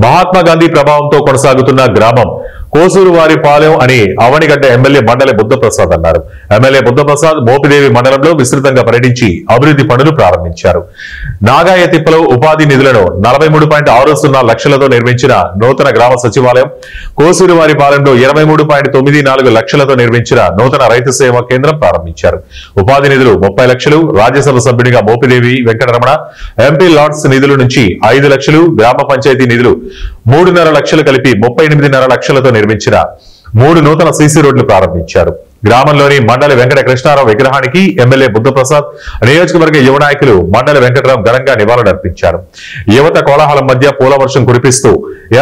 మహాత్మా గాంధీ ప్రభావంతో కొనసాగుతున్న గ్రామం కోసూరువారిపాలెం అని అవనిగడ్డ ఎమ్మెల్యే మండలి బుద్ధప్రసాద్ అన్నారు. ఎమ్మెల్యే బుద్ధప్రసాద్ మోపిదేవి మండలంలో విస్తృతంగా పర్యటించి అభివృద్ధి పనులు ప్రారంభించారు. నాగాయతిప్పలో ఉపాధి నిధులను 43.60 లక్షలతో నిర్మించిన నూతన గ్రామ సచివాలయం, కోసూరువారిపాలెంలో 23.94 లక్షలతో నిర్మించిన నూతన రైతు సేవా కేంద్రం ప్రారంభించారు. ఉపాధి నిధులు 30 లక్షలు, రాజ్యసభ సభ్యుడిగా మోపిదేవి వెంకటరమణ ఎంపీ లాట్స్ నిధుల నుంచి 5 లక్షలు, గ్రామ పంచాయతీ నిధులు 3.5 లక్షలు కలిపి 38.5 లక్షలతో నిర్మించిన 3 నూతన సీసీ రోడ్లు ప్రారంభించారు. గ్రామంలోని మండలి వెంకట కృష్ణారావు విగ్రహానికి ఎమ్మెల్యే బుద్ధప్రసాద్, నియోజకవర్గ యువ నాయకులు మండలి వెంకటరావు ఘనంగా నివాళులర్పించారు. యువత కోలాహలం మధ్య పూలవర్షం కురిపిస్తూ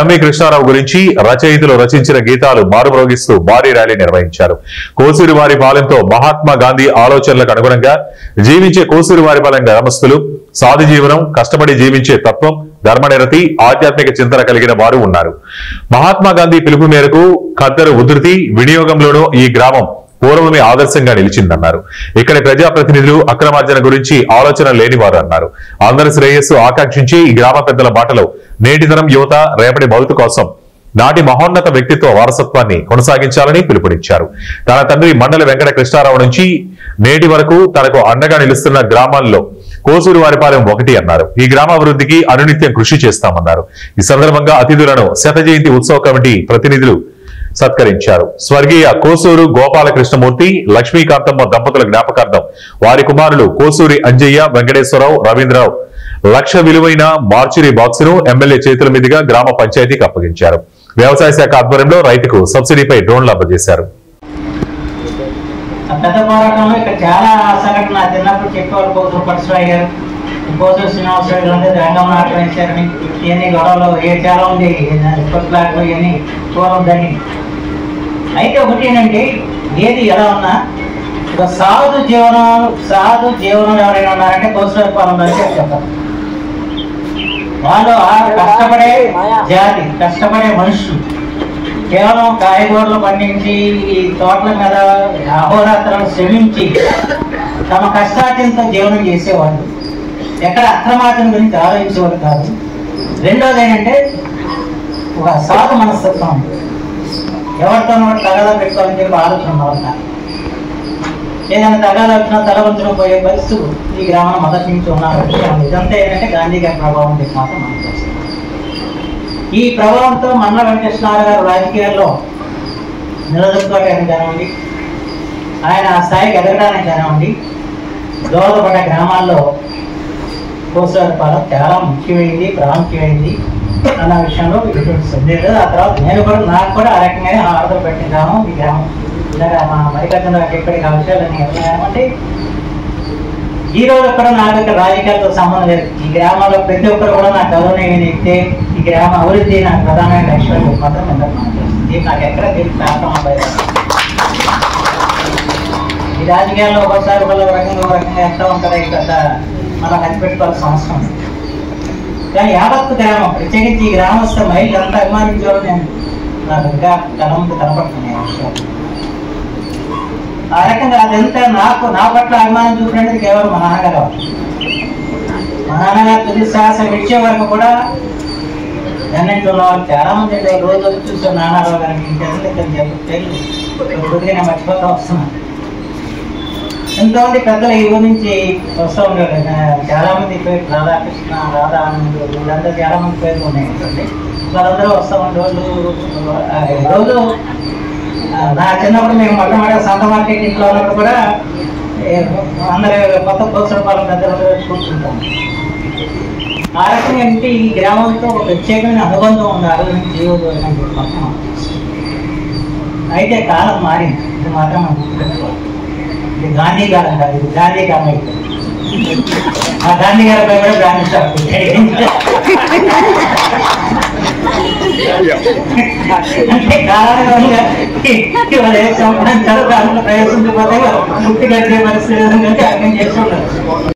ఎంవి కృష్ణారావు గురించి రచయితలు రచించిన గీతాలు మారుమ్రోగిస్తూ భారీ ర్యాలీ నిర్వహించారు. కోసూరువారిపాలెంతో మహాత్మా గాంధీ ఆలోచనలకు అనుగుణంగా జీవించే కోసూరువారిపాలెం గ్రామస్తులు సాధు జీవనం, కష్టపడి జీవించే తత్వం, ధర్మనిరతి, ఆధ్యాత్మిక చింతన కలిగిన వారు ఉన్నారు. మహాత్మా గాంధీ పిలుపు మేరకు ఖద్దరు ఉధృతి వినియోగంలోనూ ఈ గ్రామం పూర్వమే ఆదర్శంగా నిలిచిందన్నారు. ఇక్కడి ప్రజాప్రతినిధులు అక్రమార్జన గురించి ఆలోచన లేనివారు అన్నారు. అందరి శ్రేయస్సు ఆకాంక్షించి ఈ గ్రామ పెద్దల బాటలో నేటి తరం యువత రేపటి భవిత కోసం నాటి మహోన్నత వ్యక్తిత్వ వారసత్వాన్ని కొనసాగించాలని పిలుపునిచ్చారు. తన తండ్రి మండలి వెంకట కృష్ణారావు నుంచి నేటి వరకు తనకు అండగా నిలుస్తున్న గ్రామాల్లో కోసూరువారిపాలెం ఒకటి అన్నారు. ఈ గ్రామాభివృద్ధికి అనునిత్యం కృషి చేస్తామన్నారు. ఈ సందర్భంగా అతిథులను శత జయంతి ఉత్సవ కమిటీ ప్రతినిధులు సత్కరించారు. స్వర్గీయ కోసూరు గోపాలకృష్ణమూర్తి, లక్ష్మీకాంతమ్మ దంపతుల జ్ఞాపకార్థం వారి కుమారులు కోసూరి అంజయ్య, వెంకటేశ్వరరావు, రవీంద్రరావు లక్ష విలువైన మార్చురీ బాక్సును ఎమ్మెల్యే చేతుల మీదుగా గ్రామ పంచాయతీకి అప్పగించారు. వ్యవసాయ శాఖ ఆధ్వర్యంలో రైతుకు సబ్సిడీపై డ్రోన్లు అందజేశారు. పెద్ద పోరాటంలో ఇక్కడ చాలా సంఘటన నా చిన్నప్పుడు చెప్పేవారు. కోసూరు పట్టిశ్రాయి గారు, కోసూరు శ్రీనివాసరావు గారు రంగం నాటకం వేశారని, ఇవన్నీ గొడవలు చాలా ఉంది, కొట్లాటలు ఇవన్నీ పూర్వం. అయితే ఒకటి ఏంటంటే, ఏది ఎలా ఉన్నా ఒక సాధు జీవనం ఎవరైనా ఉన్నారంటే కోసూరుపాలెం చెప్తారు. వాళ్ళు కష్టపడే జాతి, కష్టపడే మనుషులు, కేవలం కాయగూరలు పండించి ఈ తోటల మీద అహోరాత్రాలు శ్రమించి తమ కష్టార్జనతో జీవనం చేసేవాళ్ళు. ఎక్కడ అక్రమార్జన గురించి ఆలోచించేవారు కాదు. రెండోది ఏంటంటే ఒక సాధు మనస్తత్వం, ఎవరితో తగాదా పెట్టుకోవాలని చెప్పి ఆలోచన వల్ల ఏదైనా తగాదా వచ్చినా తలవంచడం పోయే పరిస్థితులు ఈ గ్రామం మొదటి నుంచి ఉన్నారు. ఇదంతా ఏంటంటే గాంధీ గారి ప్రభావం చెప్పి మాత్రం మనకు వస్తుంది. ఈ ప్రభావంతో మండల వెంకటేశ్వరరావు గారు రాజకీయాల్లో నిలదొక్కుకోవడానికి కానివ్వండి, ఆయన ఆ స్థాయికి ఎదగడానికి కానివ్వండి, దోహదపడ్డ గ్రామాల్లో కోసూరుపాలెం చాలా ముఖ్యమైంది, ప్రాముఖ్యమైంది అన్న విషయంలో ఎటువంటి సందేహం లేదు. ఆ తర్వాత నాకు కూడా ఆ రకంగానే ఆర్డర్ పెట్టిన గ్రామం ఈ గ్రామం. ఇలాగా మా మరికన్నా చెప్పే ఆ విషయాలన్నీ అంటే ఈ రోజు కూడా నాకు ఇక్కడ రాజకీయాలతో సంబంధం లేదు. ఈ గ్రామంలో ప్రతి ఒక్కరు కూడా నాకు గౌరవం ఇస్తే ఈ గ్రామ అభివృద్ధి నాకు ప్రధానమైన లక్ష్యం మాత్రం ఇది నాకు ఎక్కడ తెలిసి ఈ రాజకీయాల్లో ఒకసారి ఒక రకంగా ఎంత ఉంటుందో ఇక్కడ మనం కనిపెట్టుకోవాల్సిన అవసరం. కానీ యావత్తు గ్రామం, ప్రత్యేకించి ఈ గ్రామస్థ మహిళలు అంతా అభిమానించేవాళ్ళు నేను నాకు ఇంకా కళంతో కనపడుతున్నాయి విషయాలు. ఆ రకంగా అదంతా నా పట్ల అభిమానం చూపినది కేవలం మా నాన్నగారు. మా నాన్నగారు తుది శ్వాస విడిచే వరకు కూడా జన్నంట్లో ఉన్న వాళ్ళు చాలా మంది రోజు చూసే నాన్నరావు గారికి కొద్దిగా నేను మర్చిపోతా వస్తున్నాను. ఎంతోమంది పెద్దలు ఈ ఊరి నుంచి వస్తూ ఉండేవాళ్ళు. చాలా మంది పేరు రాధాకృష్ణ, రాధానంద్, వీళ్ళంతా చాలా మంది పేర్లు ఉన్నాయి. వాళ్ళందరూ వస్తూ ఉండేవాళ్ళు. రోజు నా చిన్నప్పుడు మేము మొట్టమొదటి సంత మార్కెట్ ఇంట్లో ఉన్నప్పుడు కూడా అందరూ కొత్త కోసూరుపాలెం పెద్దలు కూర్చుంటాం. ఆ రకంగా అంటే ఈ గ్రామంతో ఒక ప్రత్యేకమైన అనుబంధం ఉంది. ఆరోగ్యం జీవోద్యోగం అయితే కాలం మారింది, ఇది మాత్రం మనం గుర్తుపెట్టుకోవాలి. ఇది గాంధీ కాలం కాదు, ఇది గాంధీ కాలం అయితే ఆ గాంధీ గారిపై కూడా గాంధీ షాప్ అంటే కాలానుగుణంగా ప్రవేశించకపోతే ముట్టి గడిచే పరిస్థితి అర్థం చేస్తున్నారు.